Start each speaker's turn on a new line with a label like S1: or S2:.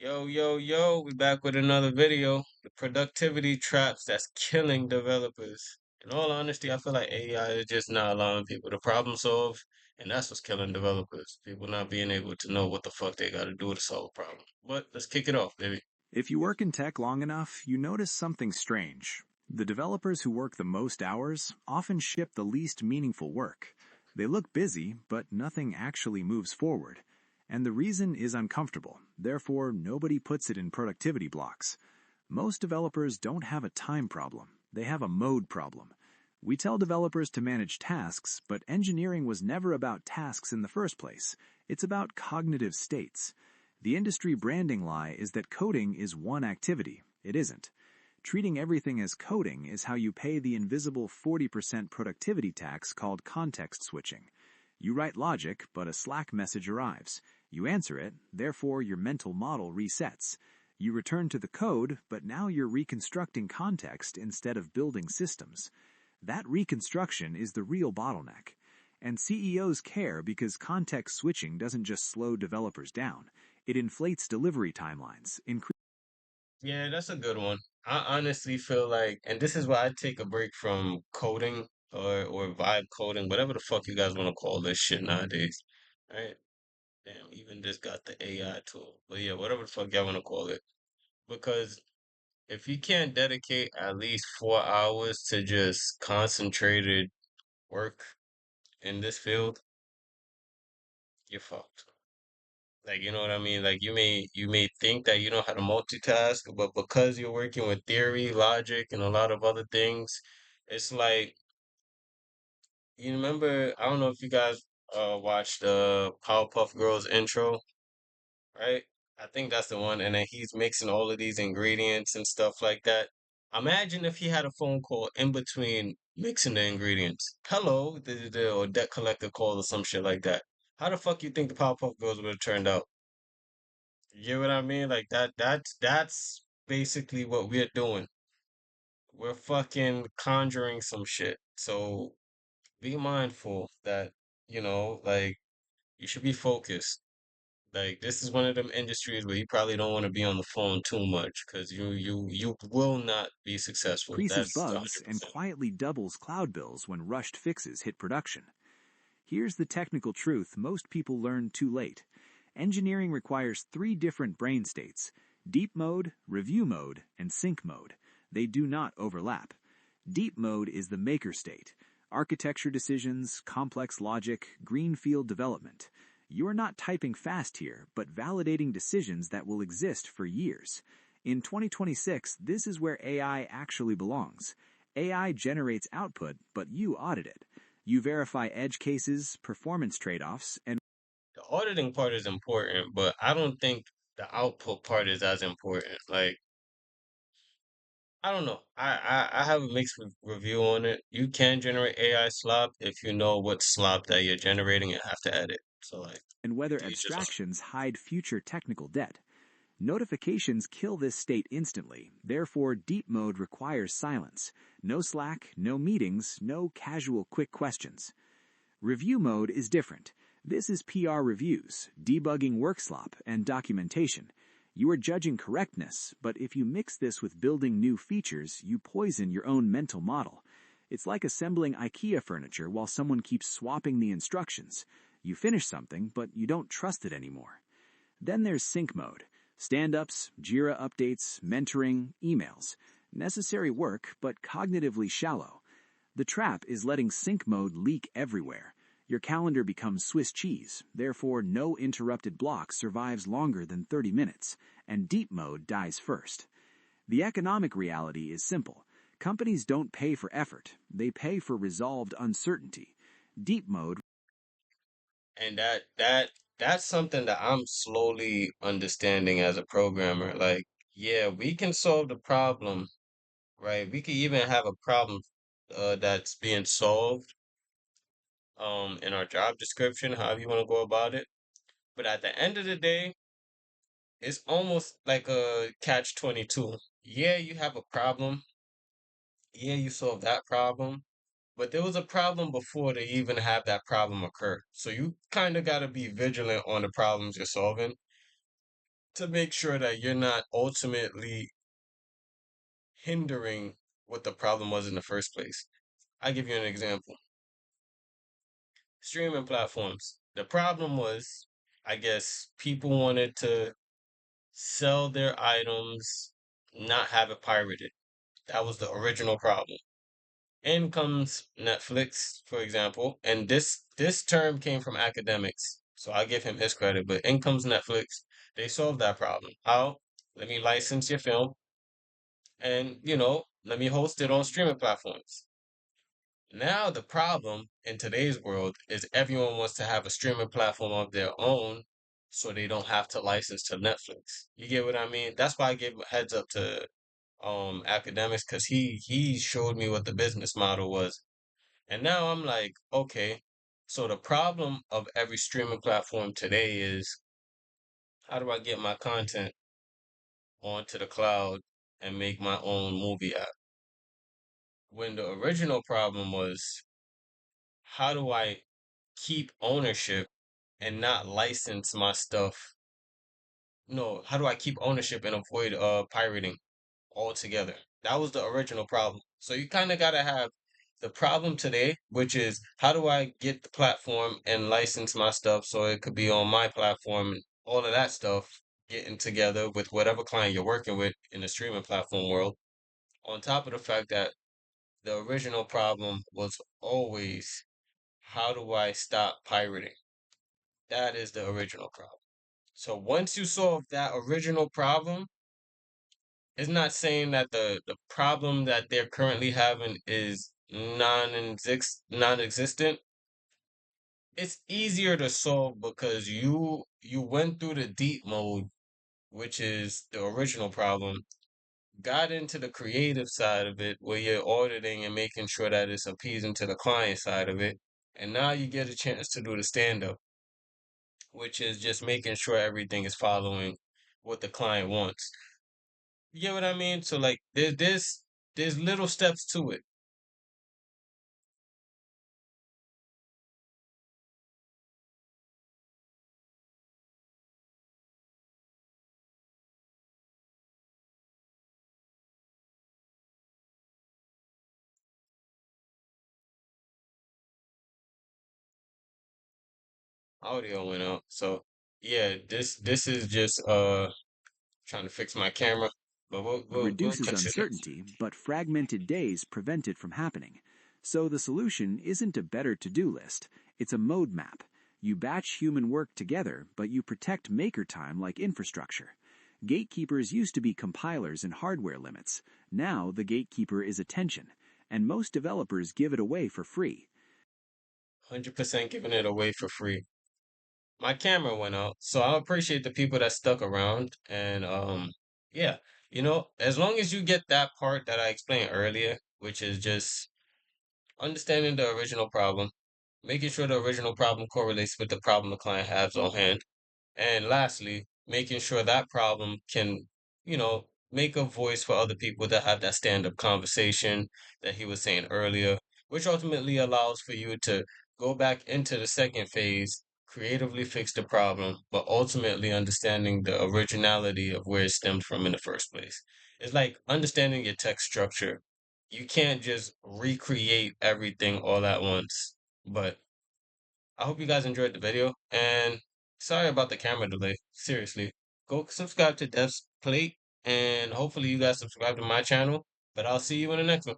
S1: Yo, yo, yo, we back with another video. The productivity traps that's killing developers. In all honesty, I feel like AI is just not allowing people to problem solve, and that's what's killing developers. People not being able to know what the fuck they gotta do to solve a problem. But let's kick it off, baby.
S2: If you work in tech long enough, you notice something strange. The developers who work the most hours often ship the least meaningful work. They look busy, but nothing actually moves forward. And the reason is uncomfortable, therefore nobody puts it in productivity blocks. Most developers don't have a time problem, they have a mode problem. We tell developers to manage tasks, but engineering was never about tasks in the first place. It's about cognitive states. The industry branding lie is that coding is one activity. It isn't. Treating everything as coding is how you pay the invisible 40% productivity tax called context switching. You write logic, but a Slack message arrives. You answer it, therefore your mental model resets. You return to the code, but now you're reconstructing context instead of building systems. That reconstruction is the real bottleneck. And CEOs care because context switching doesn't just slow developers down. It inflates delivery timelines.
S1: Yeah, that's a good one. I honestly feel like, and this is why I take a break from coding or vibe coding, whatever the fuck you guys want to call this shit nowadays. Right? Damn, even just got the AI tool. But yeah, whatever the fuck y'all want to call it. Because if you can't dedicate at least 4 hours to just concentrated work in this field, you're fucked. Like, you know what I mean? Like you may think that you know how to multitask, but because you're working with theory, logic, and a lot of other things, it's like you remember, I don't know if you guys watched the Powerpuff Girls intro, right? I think that's the one. And then he's mixing all of these ingredients and stuff like that. Imagine if he had a phone call in between mixing the ingredients. Hello, or debt collector call or some shit like that. How the fuck you think the Powerpuff Girls would have turned out? You get what I mean? Like that's basically what we're doing. We're fucking conjuring some shit. So be mindful that, like you should be focused. Like this is one of them industries where you probably don't want to be on the phone too much because you will not be successful.
S2: Increases
S1: That's
S2: bugs and
S1: 100%.
S2: quietly doubles cloud bills when rushed fixes hit production. Here's the technical truth most people learn too late. Engineering requires three different brain states: deep mode, review mode, and sync mode. They do not overlap. Deep mode is the maker state. Architecture decisions, complex logic, greenfield development. You are not typing fast here, but validating decisions that will exist for years. In 2026, this is where AI actually belongs. AI generates output, but you audit it. You verify edge cases, performance trade-offs, and
S1: The auditing part is important, but I don't think the output part is as important. Like I don't know. I have a mixed review on it. You can generate AI slop if you know what slop that you're generating and have to edit. So like
S2: whether
S1: to each his own.
S2: abstractions hide future technical debt. Notifications kill this state instantly, therefore deep mode requires silence. No Slack, no meetings, no casual quick questions. Review mode is different. This is PR reviews, debugging work slop, and documentation. You are judging correctness, but if you mix this with building new features, you poison your own mental model. It's like assembling IKEA furniture while someone keeps swapping the instructions. You finish something, but you don't trust it anymore. Then there's sync mode. Stand-ups, Jira updates, mentoring, emails. Necessary work, but cognitively shallow. The trap is letting sync mode leak everywhere. Your calendar becomes Swiss cheese, therefore no interrupted block survives longer than 30 minutes, and deep mode dies first. The economic reality is simple. Companies don't pay for effort, they pay for resolved uncertainty. Deep mode.
S1: And that's something that I'm slowly understanding as a programmer. Like, yeah, we can solve the problem, right? We could even have a problem that's being solved in our job description, however you want to go about it. But at the end of the day, it's almost like a catch 22. Yeah, you have a problem. Yeah, you solve that problem. But there was a problem before they even have that problem occur. So you kind of got to be vigilant on the problems you're solving. to make sure that you're not ultimately hindering what the problem was in the first place. I give you an example. Streaming platforms. The problem was, I guess, people wanted to sell their items, not have it pirated. That was the original problem. In comes Netflix, for example, and this term came from academics, so I give him his credit. But in comes Netflix, they solved that problem. How? Let me license your film, and let me host it on streaming platforms. Now the problem in today's world is everyone wants to have a streaming platform of their own, so they don't have to license to Netflix. You get what I mean? That's why I gave a heads up to academics because he showed me what the business model was. And now I'm like, okay, so the problem of every streaming platform today is how do I get my content onto the cloud and make my own movie app? When the original problem was how do I keep ownership and not license my stuff? No, how do I keep ownership and avoid pirating altogether? That was the original problem. So you kind of got to have the problem today, which is how do I get the platform and license my stuff so it could be on my platform and all of that stuff getting together with whatever client you're working with in the streaming platform world. On top of the fact that the original problem was always how do I stop pirating? That is the original problem. So once you solve that original problem, it's not saying that the problem that they're currently having is non-existent. It's easier to solve because you went through the deep mode, which is the original problem, got into the creative side of it where you're auditing and making sure that it's appeasing to the client side of it, and now you get a chance to do the stand-up, which is just making sure everything is following what the client wants. You get what I mean? So like there's little steps to it. Audio went out. So yeah, this is just trying to fix my camera, but
S2: It
S1: we'll
S2: reduces
S1: continue.
S2: uncertainty, but fragmented days prevent it from happening. So the solution isn't a better to do list, it's a mode map. You batch human work together, but you protect maker time like infrastructure. Gatekeepers used to be compilers and hardware limits. Now the gatekeeper is attention, and most developers give it away for free.
S1: 100% giving it away for free. My camera went out, so I appreciate the people that stuck around and yeah, as long as you get that part that I explained earlier, which is just understanding the original problem, making sure the original problem correlates with the problem the client has on hand. And lastly, making sure that problem can, make a voice for other people that have that stand-up conversation that he was saying earlier, which ultimately allows for you to go back into the second phase, creatively fix the problem, but ultimately understanding the originality of where it stemmed from in the first place. It's like understanding your text structure. You can't just recreate everything all at once. But I hope you guys enjoyed the video and sorry about the camera delay. Seriously, go subscribe to Dev's Plate and hopefully you guys subscribe to my channel. But I'll see you in the next one.